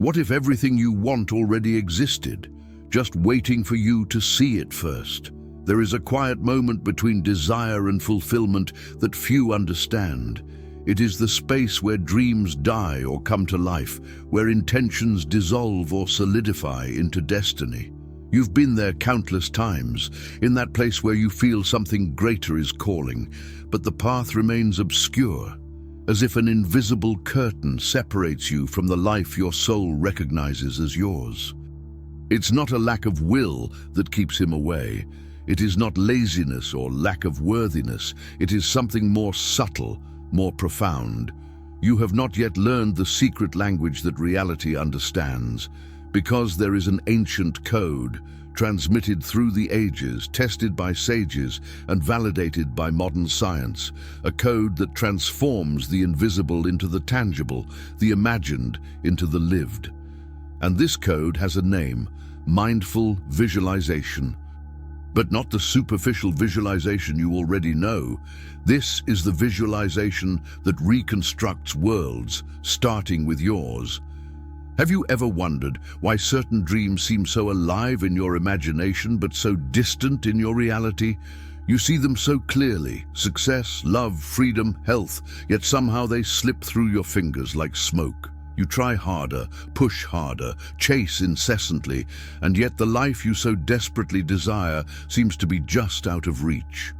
What if everything you want already existed, just waiting for you to see it first? There is a quiet moment between desire and fulfillment that few understand. It is the space where dreams die or come to life, where intentions dissolve or solidify into destiny. You've been there countless times, in that place where you feel something greater is calling, but the path remains obscure, as if an invisible curtain separates you from the life your soul recognizes as yours. It's not a lack of will that keeps him away. It is not laziness or lack of worthiness. It is something more subtle, more profound. You have not yet learned the secret language that reality understands, because there is an ancient code, transmitted through the ages, tested by sages, and validated by modern science, a code that transforms the invisible into the tangible, the imagined into the lived. And this code has a name: mindful visualization. But not the superficial visualization you already know. This is the visualization that reconstructs worlds, starting with yours. Have you ever wondered why certain dreams seem so alive in your imagination but so distant in your reality? You see them so clearly: success, love, freedom, health, yet somehow they slip through your fingers like smoke. You try harder, push harder, chase incessantly, and yet the life you so desperately desire seems to be just out of reach.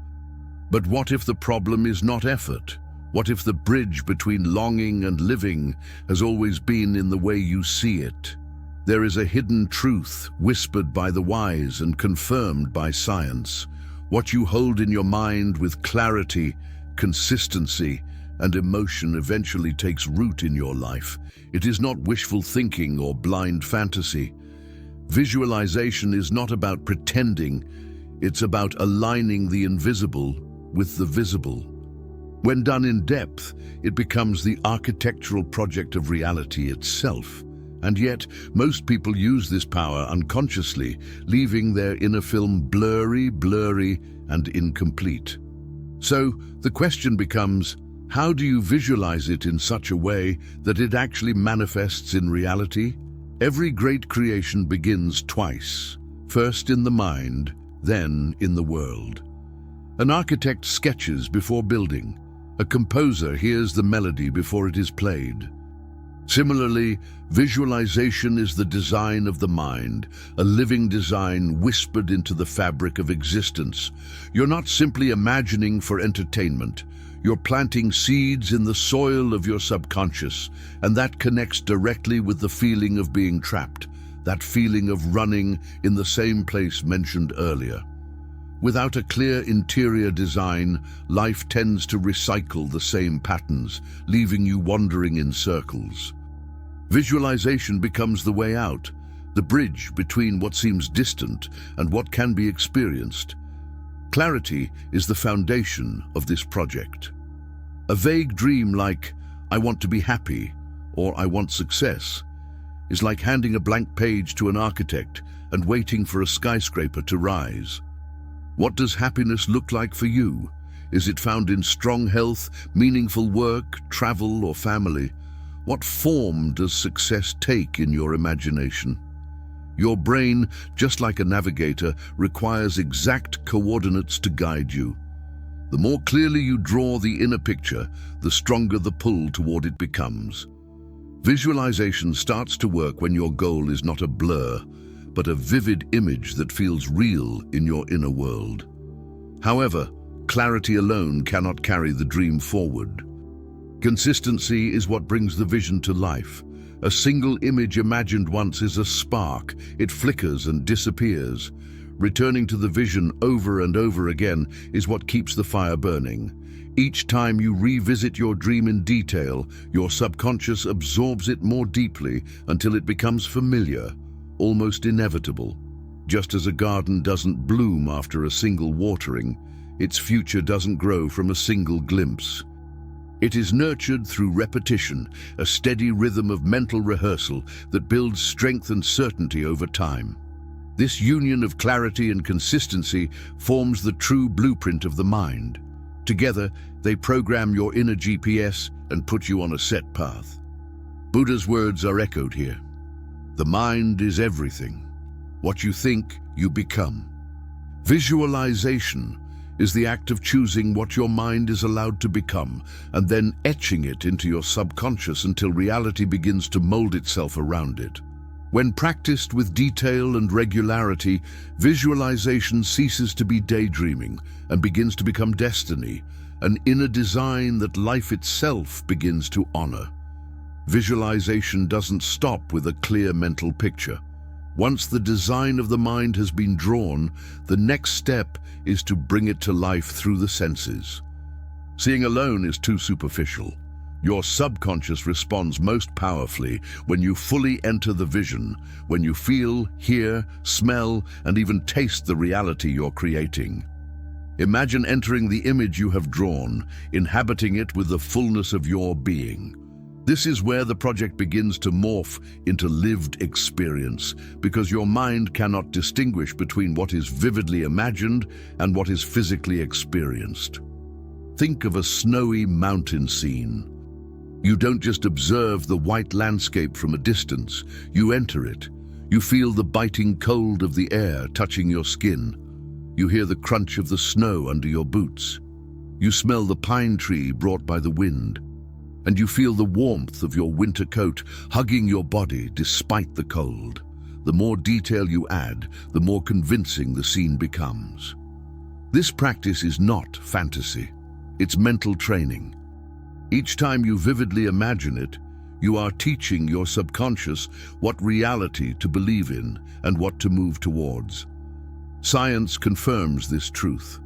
But what if the problem is not effort? What if the bridge between longing and living has always been in the way you see it? There is a hidden truth, whispered by the wise and confirmed by science. What you hold in your mind with clarity, consistency, and emotion eventually takes root in your life. It is not wishful thinking or blind fantasy. Visualization is not about pretending. It's about aligning the invisible with the visible. When done in depth, it becomes the architectural project of reality itself. And yet, most people use this power unconsciously, leaving their inner film blurry, and incomplete. So, the question becomes, how do you visualize it in such a way that it actually manifests in reality? Every great creation begins twice, first in the mind, then in the world. An architect sketches before building. A composer hears the melody before it is played. Similarly, visualization is the design of the mind, a living design whispered into the fabric of existence. You're not simply imagining for entertainment. You're planting seeds in the soil of your subconscious, and that connects directly with the feeling of being trapped, that feeling of running in the same place mentioned earlier. Without a clear interior design, life tends to recycle the same patterns, leaving you wandering in circles. Visualization becomes the way out, the bridge between what seems distant and what can be experienced. Clarity is the foundation of this project. A vague dream like, "I want to be happy," or "I want success," is like handing a blank page to an architect and waiting for a skyscraper to rise. What does happiness look like for you? Is it found in strong health, meaningful work, travel, or family? What form does success take in your imagination? Your brain, just like a navigator, requires exact coordinates to guide you. The more clearly you draw the inner picture, the stronger the pull toward it becomes. Visualization starts to work when your goal is not a blur, but a vivid image that feels real in your inner world. However, clarity alone cannot carry the dream forward. Consistency is what brings the vision to life. A single image imagined once is a spark. It flickers and disappears. Returning to the vision over and over again is what keeps the fire burning. Each time you revisit your dream in detail, your subconscious absorbs it more deeply until it becomes familiar, almost inevitable. Just as a garden doesn't bloom after a single watering, its future doesn't grow from a single glimpse. It is nurtured through repetition, a steady rhythm of mental rehearsal that builds strength and certainty over time. This union of clarity and consistency forms the true blueprint of the mind. Together, they program your inner GPS and put you on a set path. Buddha's words are echoed here. The mind is everything. What you think, you become. Visualization is the act of choosing what your mind is allowed to become and then etching it into your subconscious until reality begins to mold itself around it. When practiced with detail and regularity, visualization ceases to be daydreaming and begins to become destiny, an inner design that life itself begins to honor. Visualization doesn't stop with a clear mental picture. Once the design of the mind has been drawn, the next step is to bring it to life through the senses. Seeing alone is too superficial. Your subconscious responds most powerfully when you fully enter the vision, when you feel, hear, smell, and even taste the reality you're creating. Imagine entering the image you have drawn, inhabiting it with the fullness of your being. This is where the project begins to morph into lived experience, because your mind cannot distinguish between what is vividly imagined and what is physically experienced. Think of a snowy mountain scene. You don't just observe the white landscape from a distance, you enter it. You feel the biting cold of the air touching your skin. You hear the crunch of the snow under your boots. You smell the pine tree brought by the wind. And you feel the warmth of your winter coat hugging your body despite the cold. The more detail you add, the more convincing the scene becomes. This practice is not fantasy. It's mental training. Each time you vividly imagine it, you are teaching your subconscious what reality to believe in and what to move towards. Science confirms this truth.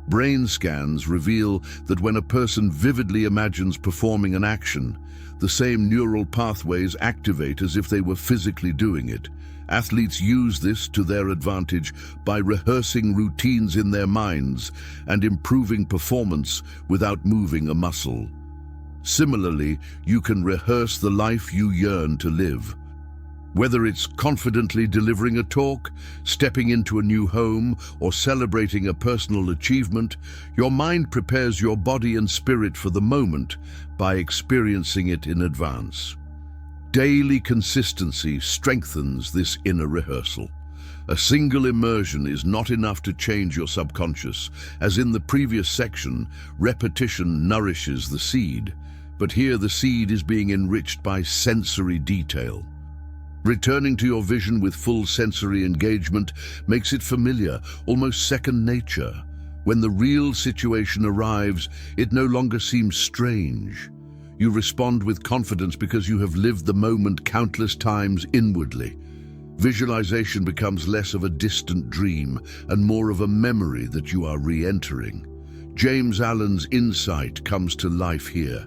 Brain scans reveal that when a person vividly imagines performing an action, the same neural pathways activate as if they were physically doing it. Athletes use this to their advantage by rehearsing routines in their minds and improving performance without moving a muscle. Similarly, you can rehearse the life you yearn to live. Whether it's confidently delivering a talk, stepping into a new home, or celebrating a personal achievement, your mind prepares your body and spirit for the moment by experiencing it in advance. Daily consistency strengthens this inner rehearsal. A single immersion is not enough to change your subconscious. As in the previous section, repetition nourishes the seed, but here the seed is being enriched by sensory detail. Returning to your vision with full sensory engagement makes it familiar, almost second nature. When the real situation arrives, it no longer seems strange. You respond with confidence because you have lived the moment countless times inwardly. Visualization becomes less of a distant dream and more of a memory that you are re-entering. James Allen's insight comes to life here.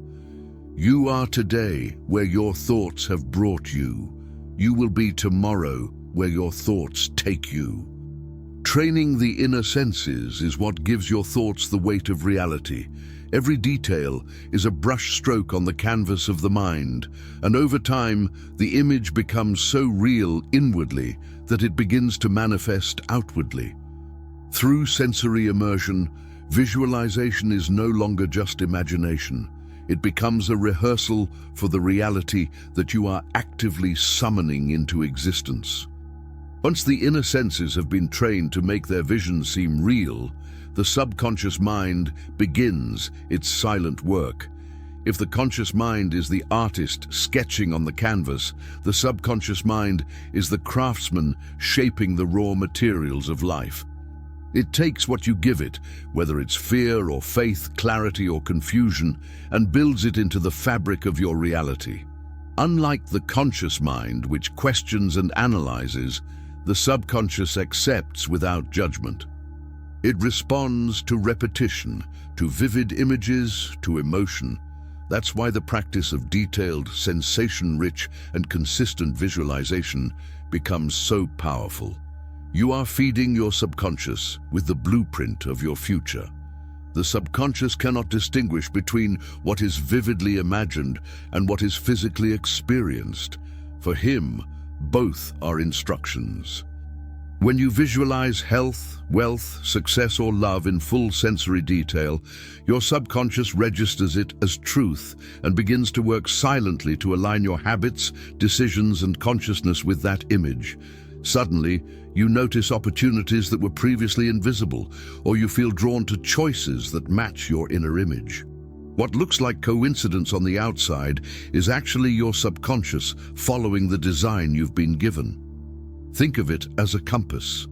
You are today where your thoughts have brought you. You will be tomorrow where your thoughts take you. Training the inner senses is what gives your thoughts the weight of reality. Every detail is a brush stroke on the canvas of the mind, and over time, the image becomes so real inwardly that it begins to manifest outwardly. Through sensory immersion, visualization is no longer just imagination. It becomes a rehearsal for the reality that you are actively summoning into existence. Once the inner senses have been trained to make their vision seem real, the subconscious mind begins its silent work. If the conscious mind is the artist sketching on the canvas, the subconscious mind is the craftsman shaping the raw materials of life. It takes what you give it, whether it's fear or faith, clarity or confusion, and builds it into the fabric of your reality. Unlike the conscious mind, which questions and analyzes, the subconscious accepts without judgment. It responds to repetition, to vivid images, to emotion. That's why the practice of detailed, sensation-rich, and consistent visualization becomes so powerful. You are feeding your subconscious with the blueprint of your future. The subconscious cannot distinguish between what is vividly imagined and what is physically experienced. For him, both are instructions. When you visualize health, wealth, success, or love in full sensory detail, your subconscious registers it as truth and begins to work silently to align your habits, decisions, and consciousness with that image. Suddenly, you notice opportunities that were previously invisible, or you feel drawn to choices that match your inner image. What looks like coincidence on the outside is actually your subconscious following the design you've been given. Think of it as a compass.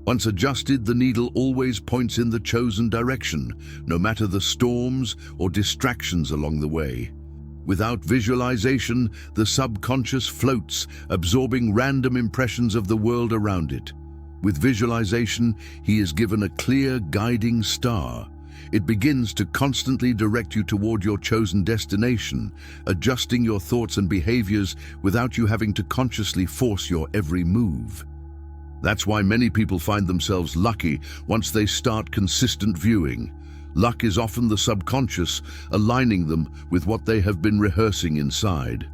Once adjusted, the needle always points in the chosen direction, no matter the storms or distractions along the way. Without visualization, the subconscious floats, absorbing random impressions of the world around it. With visualization, he is given a clear guiding star. It begins to constantly direct you toward your chosen destination, adjusting your thoughts and behaviors without you having to consciously force your every move. That's why many people find themselves lucky once they start consistent viewing. Luck is often the subconscious, aligning them with what they have been rehearsing inside.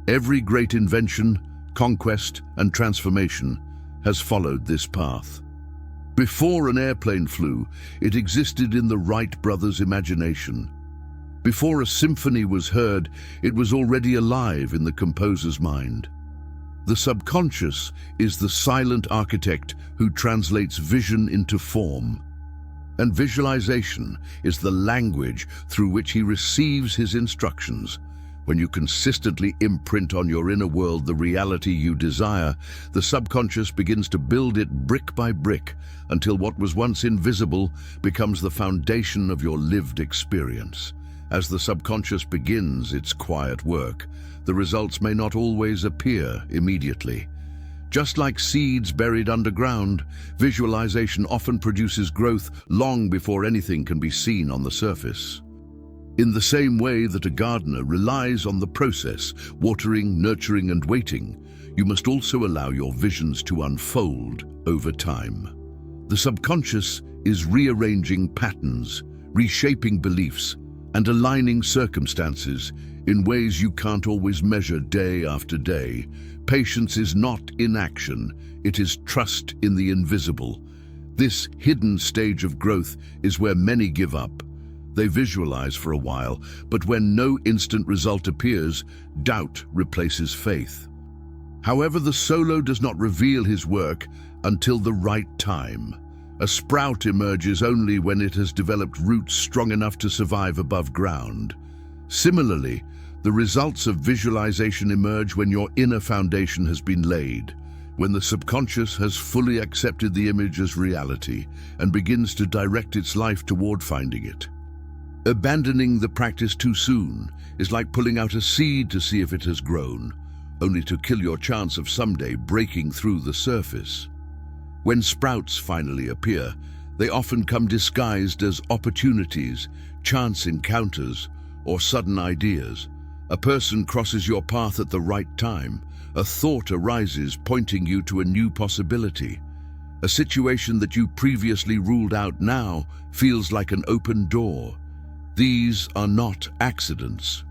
Every great invention, conquest, and transformation has followed this path. Before an airplane flew, it existed in the Wright brothers' imagination. Before a symphony was heard, it was already alive in the composer's mind. The subconscious is the silent architect who translates vision into form. And visualization is the language through which he receives his instructions. When you consistently imprint on your inner world the reality you desire, the subconscious begins to build it brick by brick until what was once invisible becomes the foundation of your lived experience. As the subconscious begins its quiet work, the results may not always appear immediately. Just like seeds buried underground, visualization often produces growth long before anything can be seen on the surface. In the same way that a gardener relies on the process, watering, nurturing, and waiting, you must also allow your visions to unfold over time. The subconscious is rearranging patterns, reshaping beliefs, and aligning circumstances in ways you can't always measure day after day. Patience is not inaction, it is trust in the invisible. This hidden stage of growth is where many give up. They visualize for a while, but when no instant result appears, doubt replaces faith. However, the solo does not reveal his work until the right time. A sprout emerges only when it has developed roots strong enough to survive above ground. Similarly, the results of visualization emerge when your inner foundation has been laid, when the subconscious has fully accepted the image as reality and begins to direct its life toward finding it. Abandoning the practice too soon is like pulling out a seed to see if it has grown, only to kill your chance of someday breaking through the surface. When sprouts finally appear, they often come disguised as opportunities, chance encounters, or sudden ideas. A person crosses your path at the right time. A thought arises pointing you to a new possibility. A situation that you previously ruled out now feels like an open door. These are not accidents.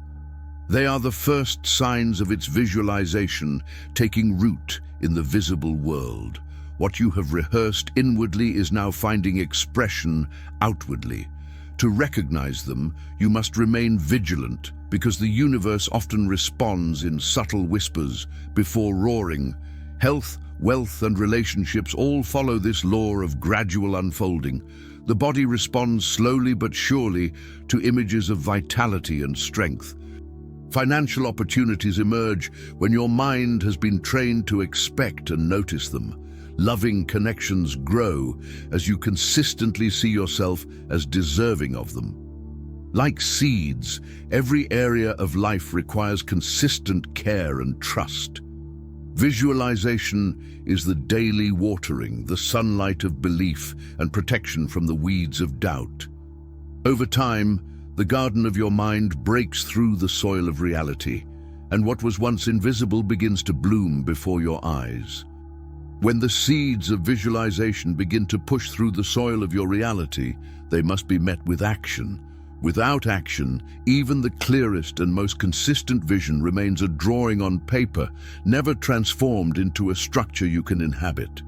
They are the first signs of its visualization taking root in the visible world. What you have rehearsed inwardly is now finding expression outwardly. To recognize them, you must remain vigilant, because the universe often responds in subtle whispers before roaring. Health, wealth, and relationships all follow this law of gradual unfolding. The body responds slowly but surely to images of vitality and strength. Financial opportunities emerge when your mind has been trained to expect and notice them. Loving connections grow as you consistently see yourself as deserving of them. Like seeds, every area of life requires consistent care and trust. Visualization is the daily watering, the sunlight of belief, and protection from the weeds of doubt. Over time, the garden of your mind breaks through the soil of reality, and what was once invisible begins to bloom before your eyes. When the seeds of visualization begin to push through the soil of your reality, they must be met with action. Without action, even the clearest and most consistent vision remains a drawing on paper, never transformed into a structure you can inhabit.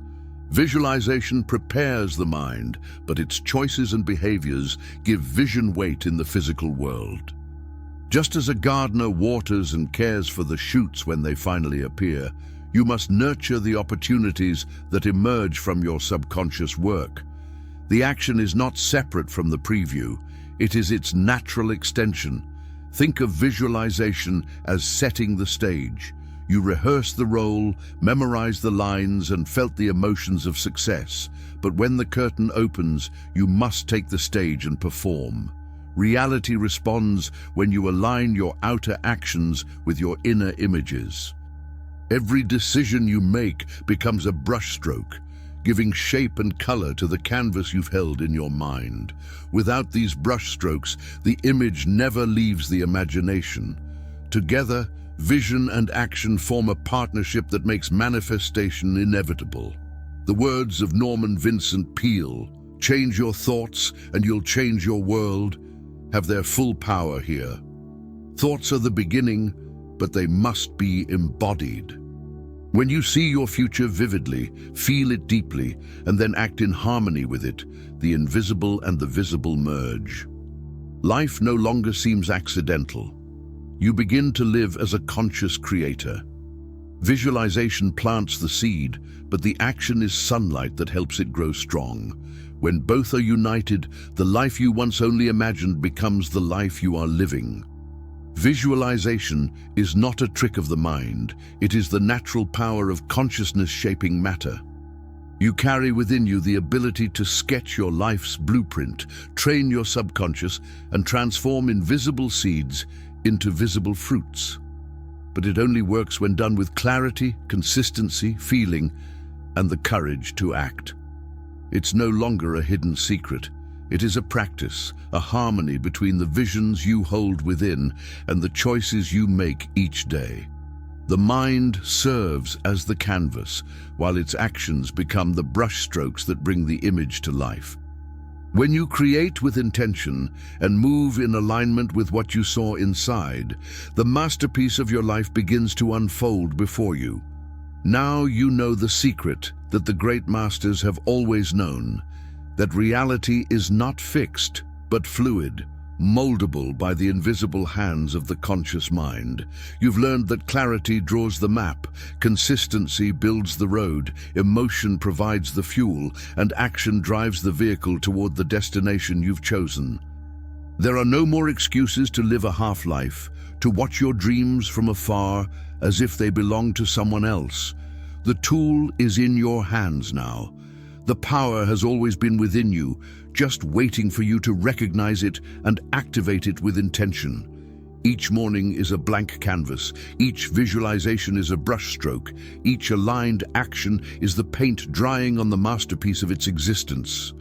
Visualization prepares the mind, but its choices and behaviors give vision weight in the physical world. Just as a gardener waters and cares for the shoots when they finally appear, you must nurture the opportunities that emerge from your subconscious work. The action is not separate from the preview, it is its natural extension. Think of visualization as setting the stage. You rehearsed the role, memorized the lines, and felt the emotions of success. But when the curtain opens, you must take the stage and perform. Reality responds when you align your outer actions with your inner images. Every decision you make becomes a brushstroke, giving shape and color to the canvas you've held in your mind. Without these brushstrokes, the image never leaves the imagination. Together, vision and action form a partnership that makes manifestation inevitable. The words of Norman Vincent Peale, "Change your thoughts and you'll change your world," have their full power here. Thoughts are the beginning, but they must be embodied. When you see your future vividly, feel it deeply, and then act in harmony with it, the invisible and the visible merge. Life no longer seems accidental. You begin to live as a conscious creator. Visualization plants the seed, but the action is sunlight that helps it grow strong. When both are united, the life you once only imagined becomes the life you are living. Visualization is not a trick of the mind, it is the natural power of consciousness shaping matter. You carry within you the ability to sketch your life's blueprint, train your subconscious, and transform invisible seeds into visible fruits. But it only works when done with clarity, consistency, feeling, and the courage to act. It's no longer a hidden secret. It is a practice, a harmony between the visions you hold within and the choices you make each day. The mind serves as the canvas, while its actions become the brushstrokes that bring the image to life. When you create with intention and move in alignment with what you saw inside, the masterpiece of your life begins to unfold before you. Now you know the secret that the great masters have always known, that reality is not fixed, but fluid, moldable by the invisible hands of the conscious mind. You've learned that clarity draws the map, consistency builds the road, emotion provides the fuel, and action drives the vehicle toward the destination you've chosen. There are no more excuses to live a half-life, to watch your dreams from afar as if they belong to someone else. The tool is in your hands now. The power has always been within you, just waiting for you to recognize it and activate it with intention. Each morning is a blank canvas, each visualization is a brushstroke, each aligned action is the paint drying on the masterpiece of its existence.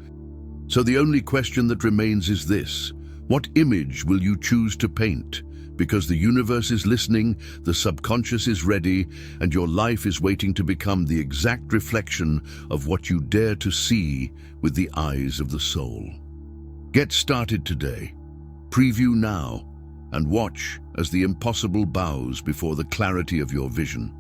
So the only question that remains is this: what image will you choose to paint? Because the universe is listening, the subconscious is ready, and your life is waiting to become the exact reflection of what you dare to see with the eyes of the soul. Get started today. Preview now, and watch as the impossible bows before the clarity of your vision.